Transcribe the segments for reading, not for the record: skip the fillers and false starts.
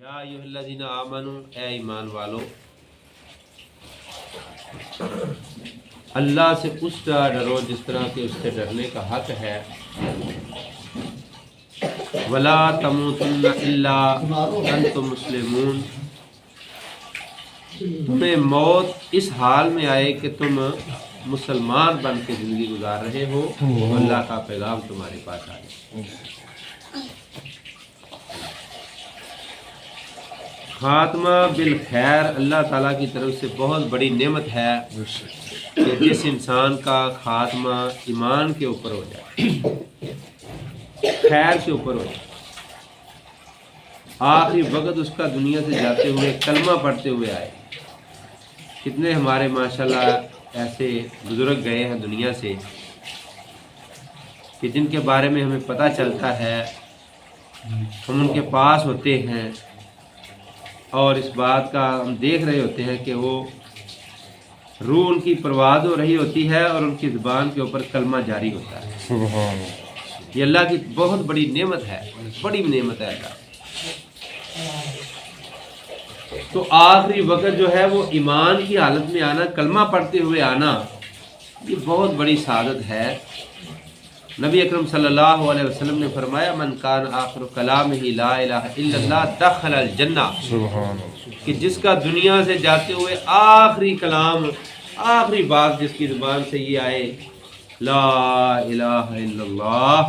یا ایھا الذین آمنوا، اے ایمان والو، اللہ سے اس طرح ڈرو جس طرح کہ اس سے ڈرنے کا حق ہے۔ ولا تموتن الا انتم مسلمون، تمہیں موت اس حال میں آئے کہ تم مسلمان بن کے زندگی گزار رہے ہو، اللہ کا پیغام تمہارے پاس آئے۔ خاتمہ بالخیر اللہ تعالیٰ کی طرف سے بہت بڑی نعمت ہے کہ جس انسان کا خاتمہ ایمان کے اوپر ہو جائے، خیر کے اوپر ہو جائے، آخری وقت اس کا دنیا سے جاتے ہوئے کلمہ پڑھتے ہوئے آئے۔ کتنے ہمارے ماشاءاللہ ایسے بزرگ گئے ہیں دنیا سے کہ جن کے بارے میں ہمیں پتہ چلتا ہے، ہم ان کے پاس ہوتے ہیں اور اس بات کا ہم دیکھ رہے ہوتے ہیں کہ وہ روح ان کی پرواز ہو رہی ہوتی ہے اور ان کی زبان کے اوپر کلمہ جاری ہوتا ہے۔ سبحان یہ اللہ کی بہت بڑی نعمت ہے، بڑی نعمت ہے اللہ۔ تو آخری وقت جو ہے وہ ایمان کی حالت میں آنا، کلمہ پڑھتے ہوئے آنا، یہ بہت بڑی سعادت ہے۔ نبی اکرم صلی اللہ علیہ وسلم نے فرمایا من کان آخر کلامہ لا الہ الا اللہ دخل الجنہ، سبحان کہ جس کا دنیا سے جاتے ہوئے آخری کلام، آخری بات جس کی زبان سے یہ آئے لا الہ الا اللہ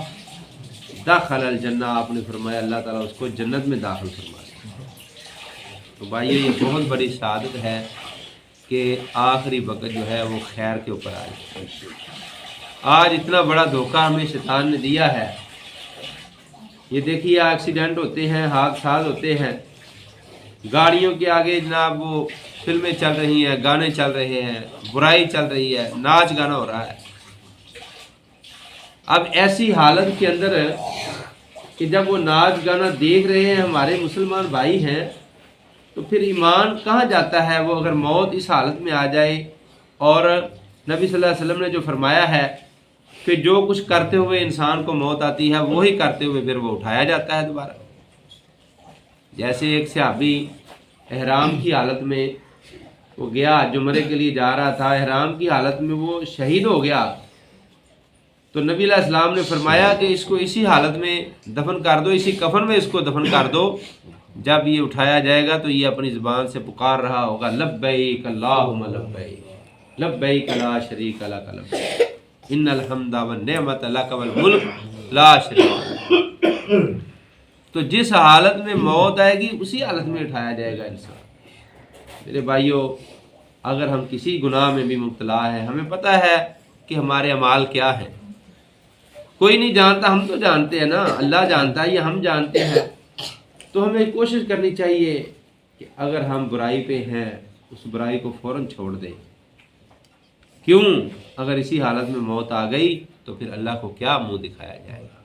دخل الجنہ، آپ نے فرمایا اللہ تعالیٰ اس کو جنت میں داخل فرمائے۔ تو بھائیو یہ بہت بڑی سعادت ہے کہ آخری وقت جو ہے وہ خیر کے اوپر آئے۔ آج اتنا بڑا دھوکہ ہمیں شیطان نے دیا ہے۔ یہ دیکھیے ایکسیڈنٹ ہوتے ہیں، حادثات ہوتے ہیں، گاڑیوں کے آگے جناب وہ فلمیں چل رہی ہیں، گانے چل رہے ہیں، برائی چل رہی ہے، ناچ گانا ہو رہا ہے۔ اب ایسی حالت کے اندر کہ جب وہ ناچ گانا دیکھ رہے ہیں ہمارے مسلمان بھائی ہیں، تو پھر ایمان کہاں جاتا ہے؟ وہ اگر موت اس حالت میں آ جائے، اور نبی صلی اللہ علیہ وسلم نے جو فرمایا ہے کہ جو کچھ کرتے ہوئے انسان کو موت آتی ہے وہی کرتے ہوئے پھر وہ اٹھایا جاتا ہے دوبارہ۔ جیسے ایک صحابی احرام کی حالت میں وہ گیا، عمرے کے لیے جا رہا تھا، احرام کی حالت میں وہ شہید ہو گیا، تو نبی علیہ السلام نے فرمایا کہ اس کو اسی حالت میں دفن کر دو، اسی کفن میں اس کو دفن کر دو، جب یہ اٹھایا جائے گا تو یہ اپنی زبان سے پکار رہا ہوگا لبیک اللہم لبیک لبیک لا شریک لک لبیک ان الحمد والنعمت لک والملک لا شریک لک۔ تو جس حالت میں موت آئے گی اسی حالت میں اٹھایا جائے گا انسان۔ میرے بھائیو، اگر ہم کسی گناہ میں بھی مبتلا ہیں، ہمیں پتہ ہے کہ ہمارے اعمال کیا ہیں، کوئی نہیں جانتا، ہم تو جانتے ہیں نا، اللہ جانتا ہے، یہ ہم جانتے ہیں۔ تو ہمیں کوشش کرنی چاہیے کہ اگر ہم برائی پہ ہیں اس برائی کو فوراً چھوڑ دیں۔ کیوں؟ اگر اسی حالت میں موت آ گئی تو پھر اللہ کو کیا منہ دکھایا جائے گا؟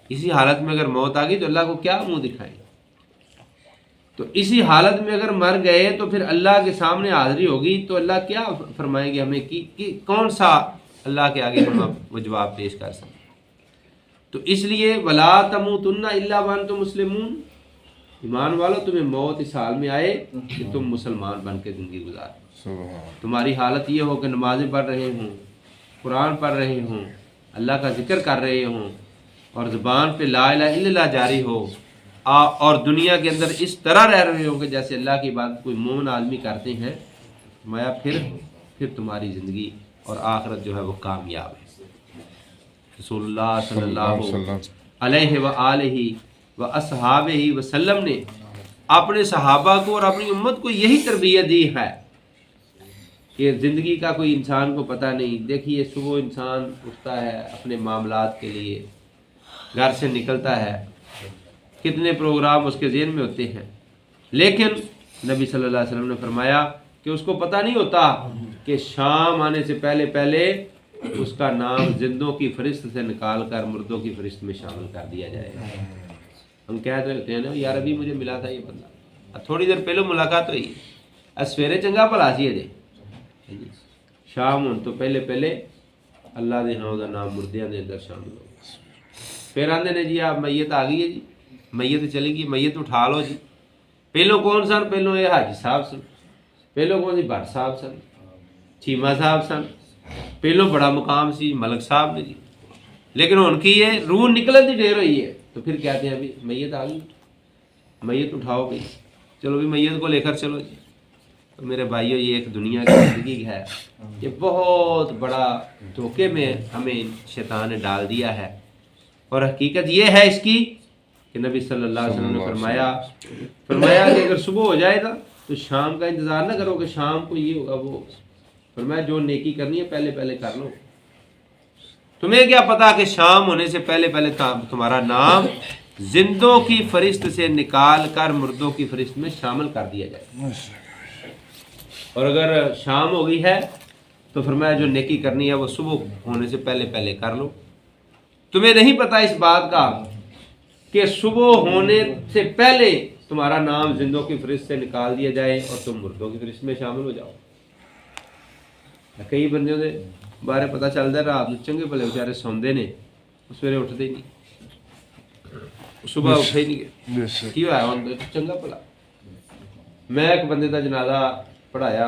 اسی حالت میں اگر موت آ گئی تو اللہ کو کیا منہ دکھائیں؟ تو اسی حالت میں اگر مر گئے تو پھر اللہ کے سامنے حاضری ہوگی تو اللہ کیا فرمائیں گے ہمیں کہ کون سا اللہ کے آگے ہم وہ جواب پیش کر سکیں؟ تو اس لیے ولا تموتن الا وانتم مسلمون، ایمان والو تمہیں موت اس حال میں آئے کہ تم مسلمان بن کے زندگی گزارو۔ تمہاری حالت یہ ہو کہ نمازیں پڑھ رہے ہوں، قرآن پڑھ رہے ہوں، اللہ کا ذکر کر رہے ہوں، اور زبان پہ لا الہ الا اللہ جاری ہو، اور دنیا کے اندر اس طرح رہ رہے ہوں کہ جیسے اللہ کی بات کوئی مومن آدمی کرتے ہیں، فرمایا پھر تمہاری زندگی اور آخرت جو ہے وہ کامیاب ہے۔ رسول اللہ صلی اللہ علیہ وآلہ واصحابہ وسلم نے اپنے صحابہ کو اور اپنی امت کو یہی تربیت دی ہے کہ زندگی کا کوئی انسان کو پتہ نہیں۔ دیکھیے صبح انسان اٹھتا ہے اپنے معاملات کے لیے، گھر سے نکلتا ہے، کتنے پروگرام اس کے ذہن میں ہوتے ہیں، لیکن نبی صلی اللہ علیہ وسلم نے فرمایا کہ اس کو پتہ نہیں ہوتا کہ شام آنے سے پہلے اس کا نام زندوں کی فہرست سے نکال کر مردوں کی فہرست میں شامل کر دیا جائے گا۔ ہم کہتے ہوتے ہیں نا یار ابھی مجھے ملا تھا یہ بندہ، تھوڑی دیر پہلے ملاقات ہوئی، سویرے چنگا بھلا سی جی، شام ہونے تو پہلے اللہ دے نام دا نام مردیاں دے اندر شامل ہو۔ پھر آندے نے جی آپ میت آ گئی ہے جی، میت چلی گئی، میت اٹھا لو جی، ਪਹਿਲੋਂ ਕੌਣ ਸਨ? ਪਹਿਲੋਂ ਇਹ ਹਾਜੀ ਸਾਹਿਬ ਸਨ, ਪਹਿਲੋਂ ਕੌਣ ਸੀ? ਭੱਟ ਸਾਹਿਬ ਸਨ, ਚੀਮਾ ਸਾਹਿਬ ਸਨ, ਪਹਿਲੋਂ ਬੜਾ ਮੁਕਾਮ ਸੀ ਮਲਕ ਸਾਹਿਬ ਨੇ ਜੀ। لیکن ہن کی ہے روح نکلن کی دیر ہوئی ہے تو پھر کہتے ہیں ابھی میت آ گئی، میت اٹھاؤ گئی، چلو بھی میت کو لے کر چلو جی۔ تو میرے بھائیو یہ ایک دنیا کی زندگی ہے، یہ بہت بڑا دھوکے میں ہمیں شیطان نے ڈال دیا ہے، اور حقیقت یہ ہے اس کی کہ نبی صلی اللہ علیہ وسلم نے فرمایا کہ اگر صبح ہو جائے گا تو شام کا انتظار نہ کرو کہ شام کو یہ ہوگا وہ ہوگا۔ فرمایا جو نیکی کرنی ہے پہلے پہلے کر لو۔ تمہیں کیا پتا کہ شام ہونے سے پہلے پہلے تمہارا نام زندوں کی فہرست سے نکال کر مردوں کی فہرست میں شامل کر دیا جائے۔ اور اگر شام ہو گئی ہے تو فرمایا جو نیکی کرنی ہے وہ صبح ہونے سے پہلے پہلے کر لو۔ تمہیں نہیں پتا اس بات کا کہ صبح ہونے سے پہلے تمہارا نام زندوں کی فہرست سے نکال دیا جائے اور تم مردوں کی فہرست میں شامل ہو جاؤ۔ کئی بندیوں دے بارے پتہ چلتا ہے رات میں چنگے بھلے بیچارے سوندے نے، سویرے اٹھتے ہی نہیں، صبح اٹھے ہی نہیں گئے، کی ہوا ہوں چنگا بھلا۔ میں ایک بندے کا جنازہ پڑھایا،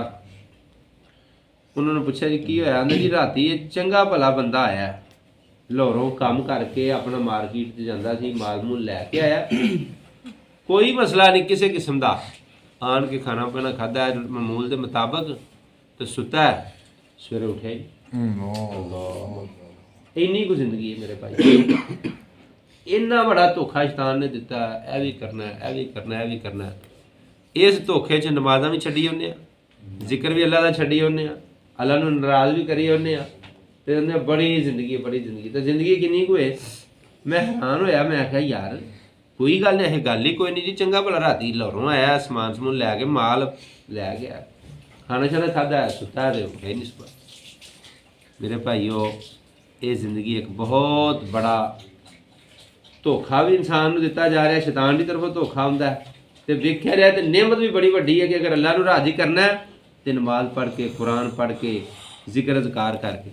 انہوں نے پوچھا جی کی ہوا؟ آدھا جی راتی یہ چنگا بھلا بندہ آیا لاہوروں کام کر کے اپنا مارکیٹ سے جانا سی، مال مول لے کے آیا، کوئی مسئلہ نہیں کسی قسم کا، آن کے کھانا پینا کھادا ہے معمول کے مطابق تو ستا ہے، سویرے اٹھے اینی کو زندگی ہے میرے بھائی۔ اتنا بڑا دھوکھا شیطان نے دیتا ہے، اے بھی کرنا ہے، اے بھی کرنا ہے، اے بھی کرنا ہے۔ اس دھوکھے چ نمازاں بھی چھڈی ہونے ہیں، ذکر بھی اللہ کا چھڈی ہونے ہیں، اللہ نو ناراض بھی کری ہونے ہیں، تے بڑی زندگی بڑی زندگی تے زندگی کنی کو ہے۔ میں حیران ہویا، میں آخیا یار کوئی گل نہیں، یہ گل ہی کوئی نہیں جی، چنگا بھلا راتی لاہوروں آیا سامان سمون لے کے مال لے گیا، کھانا شانا کھادا ہے، ستا ہے اٹھے نہیں صبح۔ میرے بھائیو یہ زندگی ایک بہت بڑا دھوکھا بھی انسان نو دیتا جا رہا ہے، شیطان کی طرفوں دھوکھا ہوندا ہے تے ویکھیا رہا تے نعمت بھی بڑی وڈی ہے کہ اگر اللہ نو راضی کرنا ہے تے نماز پڑھ کے قرآن پڑھ کے ذکر اذکار کر کے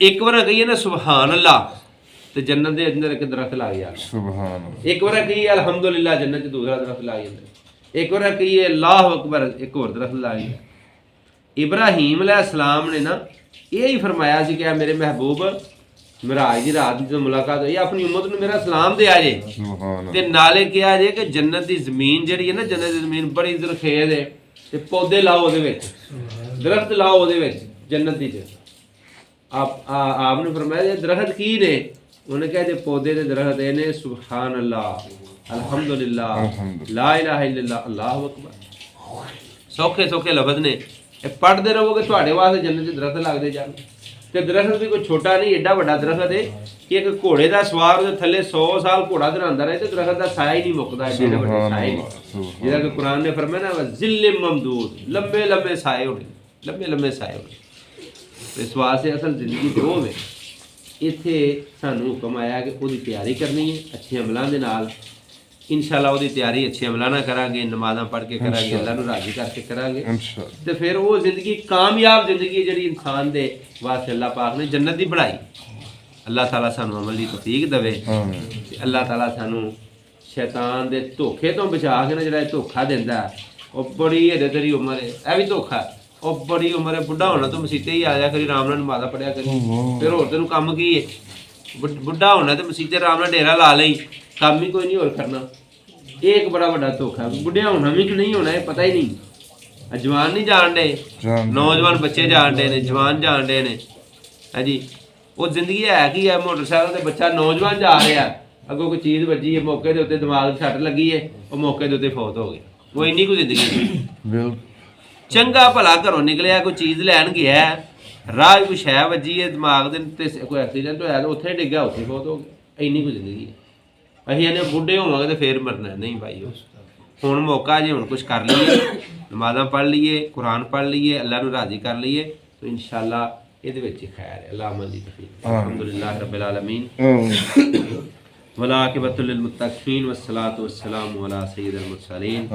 ایک بار کہیے نا سبحان اللہ تے جنت دے اندر ایک درخت لگ جائے، سبحان اللہ۔ ایک بار کہیے الحمدللہ جنت چ دوسرا درخت لگ جائے، ایک بار کہیے اللہ اکبر ایک اور درخت لگ جائے۔ ابراہیم علیہ السلام نے نا یہی فرمایا سی کہ میرے محبوب معراج دی رات جب ملاقات ہوئی اپنی امت نو میرا سلام دیا جے تے نالے کیا جے کہ جنت دی زمین جڑی ہے نا، جنت دی زمین بڑی زرخیز ہے تے پودے لاؤ دے وچ، درخت لاؤ دے وچ جنت دی۔ آپ نے فرمایا یہ درخت کی نے؟ انہوں نے کہا جے پودے دے درخت اے نے سبحان اللہ الحمدللہ لا الہ الا اللہ اللہ اکبر، سوکھے سوکھے لفظ نے، پڑھتے رہو گے تھوڑے واسطے جنت کے درخت لگتے جان۔ تے درخت بھی کوئی چھوٹا نہیں، ایڈا بڑا درخت ہے کہ ایک گھوڑے کا سوار وہ تھلے 100 سال گھوڑا دراندہ رہے تو درخت کا سایہ ہی نہیں مکتا، ایڈے بڑے سایہ نہیں، جیسا کہ قرآن نے فرمایا نا ذل ممدود، لمبے لمبے سائے اٹھے، لمبے لمبے سائے اٹھے۔ اس واسطے اصل زندگی دو میں اتنے سانوں حکم آیا کہ وہ تیاری کرنی ہے اچھے عملوں کے نال، انشاءاللہ وہ تیاری اچھے عملوں نہ کریں گے، نمازاں پڑھ کے کریں گے، اللہ نو راضی کر کے کریں گے، تو پھر وہ زندگی کامیاب زندگی جڑی انسان دے واسطے اللہ پاک نے جنت دی بڑھائی۔ اللہ تعالیٰ سانو عمل دی توفیق دے، اللہ تعالیٰ سانو شیطان دے دھوکھے تو بچا کے نا، جڑا دھوکھا دیندا ہے وہ بڑی ہیرے تیری عمر ہے، اے بھی دھوکھا ہے، وہ بڑی عمر ہے، بڈھا ہونا تو مسیتے ہی آ جا کری، آرام نال نمازاں پڑھیا کری، پھر ہور تینوں کم کی ہے؟ بڈھا ہونا تو مسیتے آرام نال ڈیرا لا لئی، کام ہی کوئی نہیں اور کرنا۔ ایک بڑا بڑا دھوکھا، بڑھیا ہونا بھی کہ نہیں ہونا یہ پتہ ہی نہیں، جوان نہیں جان ڈے، نوجوان بچے جان ڈے نے، جوان جان ڈے نے، ہاں جی وہ زندگی ہے کی ہے؟ موٹر سائیکل سے بچہ نوجوان جا رہا ہے، اگوں کوئی چیز بجی ہے، موقع کے اتنے دماغ سٹ لگی ہے، وہ موقع کے اتنے فوت ہو گیا، وہ اینی کوئی زندگی چنگا بھلا گھروں نکلیا کوئی چیز لین گیا ہے، راہ کوئی شے بجی ہے دماغ دے کوئی ایکسیڈنٹ ہوا تو اتنے ڈگیا اتنے فوت ہو گیا، اینی کوئی زندگی ہے۔ اہی نے بڈھے ہوا گے تو پھر مرنا نہیں بھائی، ہوں موقع جی ہوں کچھ کر لیے، نمازاں پڑھ لیے، قرآن پڑھ لیے، اللہ نو راضی کر لیے تو انشاءاللہ یہ خیر ہے۔ اللہ عمل دی توفیق، الحمدللہ رب العالمین، والعاقبۃ للمتقین والصلاۃ والسلام علی سید المرسلین۔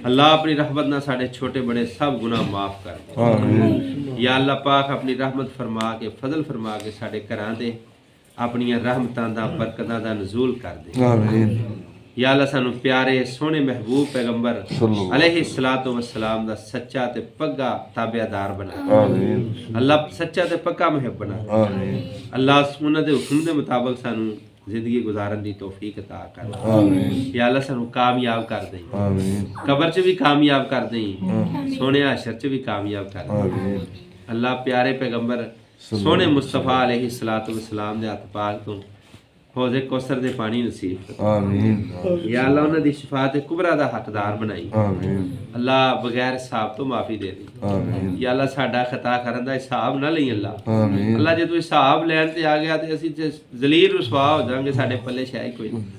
اللہ اپنی رحمت نہ ساڈے چھوٹے بڑے سب گناہ معاف کر دے، یا اللہ پاک اپنی رحمت فرما کے فضل فرما کے ساڈے گھراں تے اپنی رحمتاں دا برکتاں دا نزول کر دے، یا اللہ سانو پیارے سونے محبوب پیغمبر علیہ الصلوۃ والسلام دا سچا تے پکا تابعدار بنا آمین اللہ سچا تے پکا محب بنا آمین اللہ انہاں دے حکم دے مطابق سانو زندگی گزارن دی توفیق عطا کر آمین یا اللہ سانو کامیاب کر دیں آمین قبر چ بھی کامیاب کر دیں سونے حشر چ بھی کامیاب کر دیں آمین اللہ پیارے پیغمبر سونے مصطفیٰ علیہ الصلوۃ والسلام دے ہاتھ پاک تو حوض کوثر دے پانی نصیب کر آمین یا اللہ انہاں دی شفاعت کبریٰ دا حقدار بنائی آمین اللہ بغیر حساب تو معافی دے دی آمین یا اللہ ساڈا خطا کرن دا حساب نہ لئی اللہ آمین اللہ جے تو حساب لین تے آ گیا تے اسی تے ذلیل رسوا ہو جاں گے ساڈے پلے شے ہی کوئی نہیں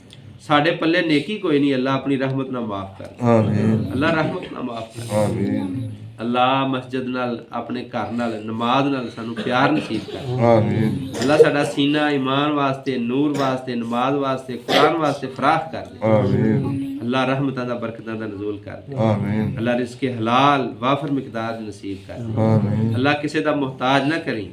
ساڈے پلے نیکی کوئی نہیں اللہ اپنی رحمت نہ معاف کر آمین اللہ رحمت نہ معاف کر آمین اللہ مسجد نال اپنے گھر نال نماز نال سانو پیار نصیب کر آمین اللہ ساڈا سینہ ایمان واسطے نور واسطے نماز واسطے قرآن واسطے فراخ کر دے آمین اللہ رحمتاں دا برکتاں دا نزول کر دے آمین اللہ رزق حلال وافر مقدار نصیب کر دے آمین اللہ کسی دا محتاج نہ کریں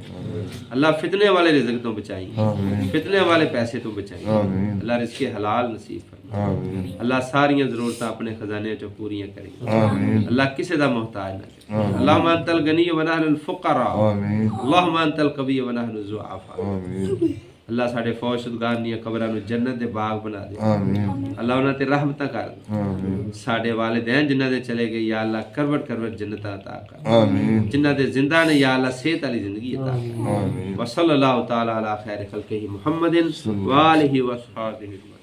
اللہ فتنے والے رزق تو بچائیں آمین فتنے والے پیسے تو بچائیں آمین اللہ رزق حلال نصیب فرما آمین اللہ ساریاں ضرورتاں اپنے خزانے چوں پوریاں کریں آمین اللہ کسی دا محتاج نہ کریں اللہم انت الغنی و نحن الفقراء آمین اللہم انت القوی و نحن الضعفاء آمین اللہ ساڈے فوج شدگار دیاں قبراں نوں جنت دے باغ بنا دے آمین اللہ انہاں تے رحمتاں کر دے آمین ساڈے والدین جنہاں دے چلے گئے یا اللہ کروٹ کروٹ جنتاں عطا کر آمین جنہاں دے زندہ نے یا اللہ صحت والی زندگی عطا کر آمین وصلی اللہ تعالی علی خیر خلقہ محمد و آلہ و صحبہ